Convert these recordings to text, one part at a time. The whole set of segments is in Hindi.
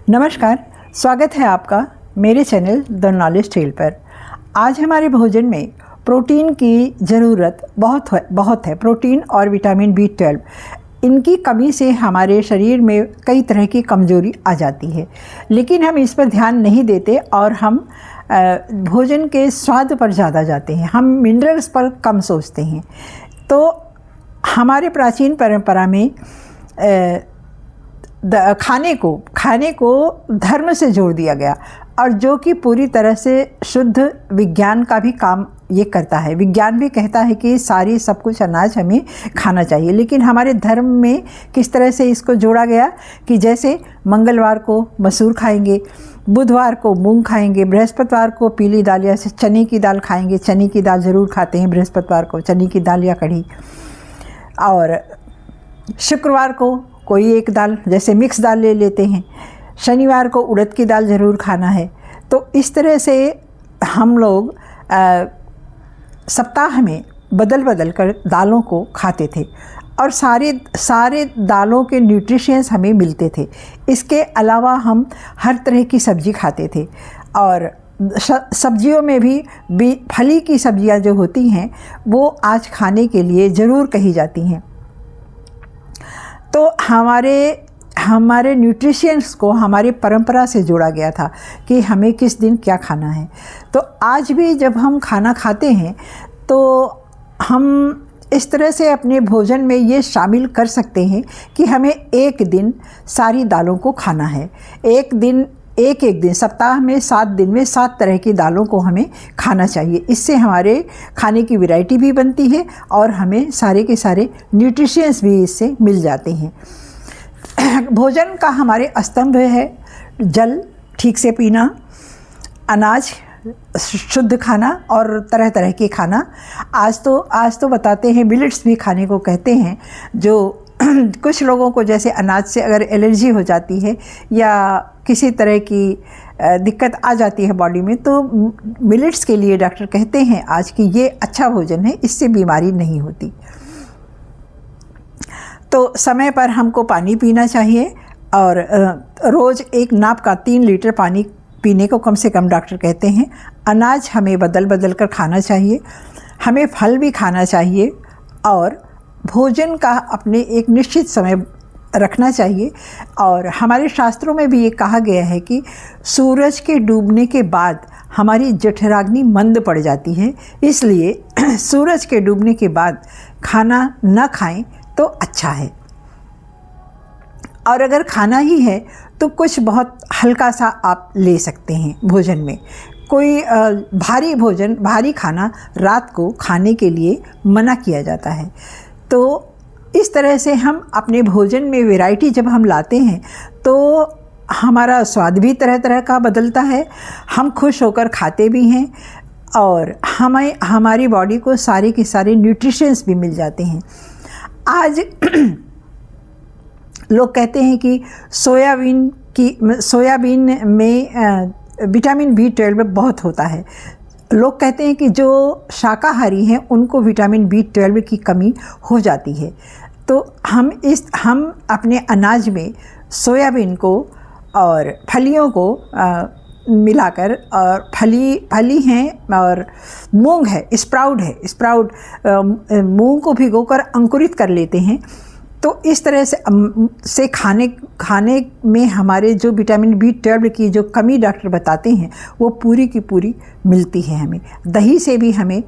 नमस्कार, स्वागत है आपका मेरे चैनल द नॉलेज ट्रेल पर। आज हमारे भोजन में प्रोटीन की ज़रूरत बहुत है। प्रोटीन और विटामिन B12 इनकी कमी से हमारे शरीर में कई तरह की कमज़ोरी आ जाती है, लेकिन हम इस पर ध्यान नहीं देते और हम भोजन के स्वाद पर ज़्यादा जाते हैं। हम मिनरल्स पर कम सोचते हैं। तो हमारे प्राचीन परंपरा में खाने को धर्म से जोड़ दिया गया, और जो कि पूरी तरह से शुद्ध विज्ञान का भी काम ये करता है। विज्ञान भी कहता है कि सब कुछ अनाज हमें खाना चाहिए, लेकिन हमारे धर्म में किस तरह से इसको जोड़ा गया कि जैसे मंगलवार को मसूर खाएंगे, बुधवार को मूंग खाएंगे, बृहस्पतिवार को पीली दाल या चने की दाल खाएंगे। चने की दाल ज़रूर खाते हैं बृहस्पतिवार को, चने की दाल या कढ़ी। और शुक्रवार को कोई एक दाल, जैसे मिक्स दाल ले लेते हैं। शनिवार को उड़द की दाल ज़रूर खाना है। तो इस तरह से हम लोग सप्ताह में बदल कर दालों को खाते थे, और सारे दालों के न्यूट्रिशंस हमें मिलते थे। इसके अलावा हम हर तरह की सब्ज़ी खाते थे, और सब्जियों में भी फली की सब्जियां जो होती हैं वो आज खाने के लिए ज़रूर कही जाती हैं। तो हमारे न्यूट्रिशंस को हमारी परंपरा से जोड़ा गया था कि हमें किस दिन क्या खाना है। तो आज भी जब हम खाना खाते हैं तो हम इस तरह से अपने भोजन में ये शामिल कर सकते हैं कि हमें एक दिन सारी दालों को खाना है। एक दिन सप्ताह में 7 दिन में 7 तरह की दालों को हमें खाना चाहिए। इससे हमारे खाने की वैरायटी भी बनती है और हमें सारे के सारे न्यूट्रिशंस भी इससे मिल जाते हैं। भोजन का हमारे स्तंभ है जल ठीक से पीना, अनाज शुद्ध खाना और तरह तरह के खाना। आज तो बताते हैं मिलेट्स भी खाने को कहते हैं। जो कुछ लोगों को जैसे अनाज से अगर एलर्जी हो जाती है या किसी तरह की दिक्कत आ जाती है बॉडी में, तो मिलेट्स के लिए डॉक्टर कहते हैं आज कि ये अच्छा भोजन है, इससे बीमारी नहीं होती। तो समय पर हमको पानी पीना चाहिए, और रोज़ एक नाप का 3 लीटर पानी पीने को कम से कम डॉक्टर कहते हैं। अनाज हमें बदल कर खाना चाहिए। हमें फल भी खाना चाहिए, और भोजन का अपने एक निश्चित समय रखना चाहिए। और हमारे शास्त्रों में भी ये कहा गया है कि सूरज के डूबने के बाद हमारी जठराग्नि मंद पड़ जाती है, इसलिए सूरज के डूबने के बाद खाना न खाएं तो अच्छा है। और अगर खाना ही है तो कुछ बहुत हल्का सा आप ले सकते हैं भोजन में। कोई भारी खाना रात को खाने के लिए मना किया जाता है। तो इस तरह से हम अपने भोजन में वैरायटी जब हम लाते हैं तो हमारा स्वाद भी तरह तरह का बदलता है। हम खुश होकर खाते भी हैं, और हमारी बॉडी को सारे के सारे न्यूट्रिशंस भी मिल जाते हैं। आज लोग कहते हैं कि सोयाबीन में विटामिन B12 बहुत होता है। लोग कहते हैं कि जो शाकाहारी हैं उनको विटामिन B12 की कमी हो जाती है। तो हम अपने अनाज में सोयाबीन को और फलियों को मिलाकर, और फली हैं और मूंग है, स्प्राउट मूंग को भिगोकर अंकुरित कर लेते हैं। तो इस तरह से खाने में हमारे जो विटामिन B12 की जो कमी डॉक्टर बताते हैं वो पूरी की पूरी मिलती है हमें। दही से भी हमें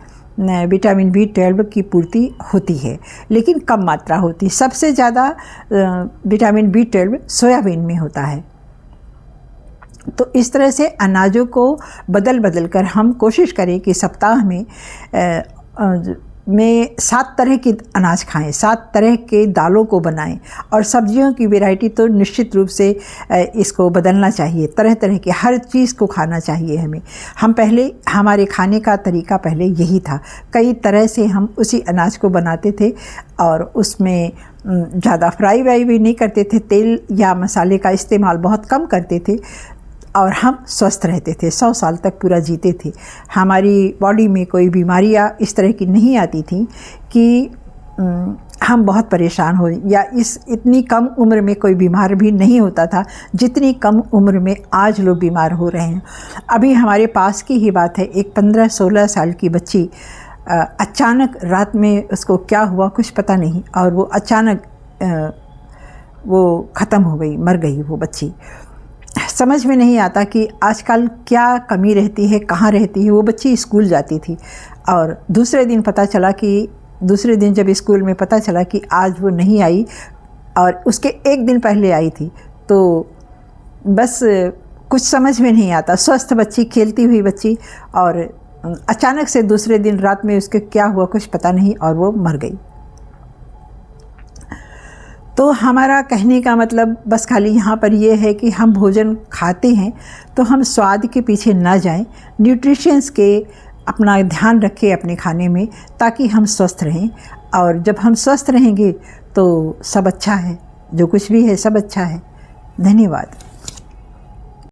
विटामिन B12 की पूर्ति होती है, लेकिन कम मात्रा होती है। सबसे ज़्यादा विटामिन B12 सोयाबीन में होता है। तो इस तरह से अनाजों को बदल कर हम कोशिश करें कि सप्ताह में 7 तरह के अनाज खाएं, 7 तरह के दालों को बनाएं, और सब्जियों की वैरायटी तो निश्चित रूप से इसको बदलना चाहिए। तरह तरह के हर चीज़ को खाना चाहिए हमें। हमारे खाने का तरीका पहले यही था। कई तरह से हम उसी अनाज को बनाते थे, और उसमें ज़्यादा फ्राई भी नहीं करते थे। तेल या मसाले का इस्तेमाल बहुत कम करते थे, और हम स्वस्थ रहते थे। 100 साल तक पूरा जीते थे। हमारी बॉडी में कोई बीमारियां इस तरह की नहीं आती थी कि हम बहुत परेशान हो, या इस इतनी कम उम्र में कोई बीमार भी नहीं होता था जितनी कम उम्र में आज लोग बीमार हो रहे हैं। अभी हमारे पास की ही बात है, एक 15-16 साल की बच्ची अचानक रात में उसको क्या हुआ कुछ पता नहीं, और वो अचानक वो ख़त्म हो गई, मर गई वो बच्ची। समझ में नहीं आता कि आजकल क्या कमी रहती है, कहाँ रहती है। वो बच्ची स्कूल जाती थी और दूसरे दिन जब स्कूल में पता चला कि आज वो नहीं आई और उसके एक दिन पहले आई थी, तो बस कुछ समझ में नहीं आता। स्वस्थ बच्ची, खेलती हुई बच्ची, और अचानक से दूसरे दिन रात में उसके क्या हुआ कुछ पता नहीं और वो मर गई। तो हमारा कहने का मतलब बस खाली यहाँ पर ये है कि हम भोजन खाते हैं तो हम स्वाद के पीछे ना जाएं, न्यूट्रिशंस के अपना ध्यान रखें अपने खाने में, ताकि हम स्वस्थ रहें। और जब हम स्वस्थ रहेंगे तो सब अच्छा है, जो कुछ भी है सब अच्छा है। धन्यवाद।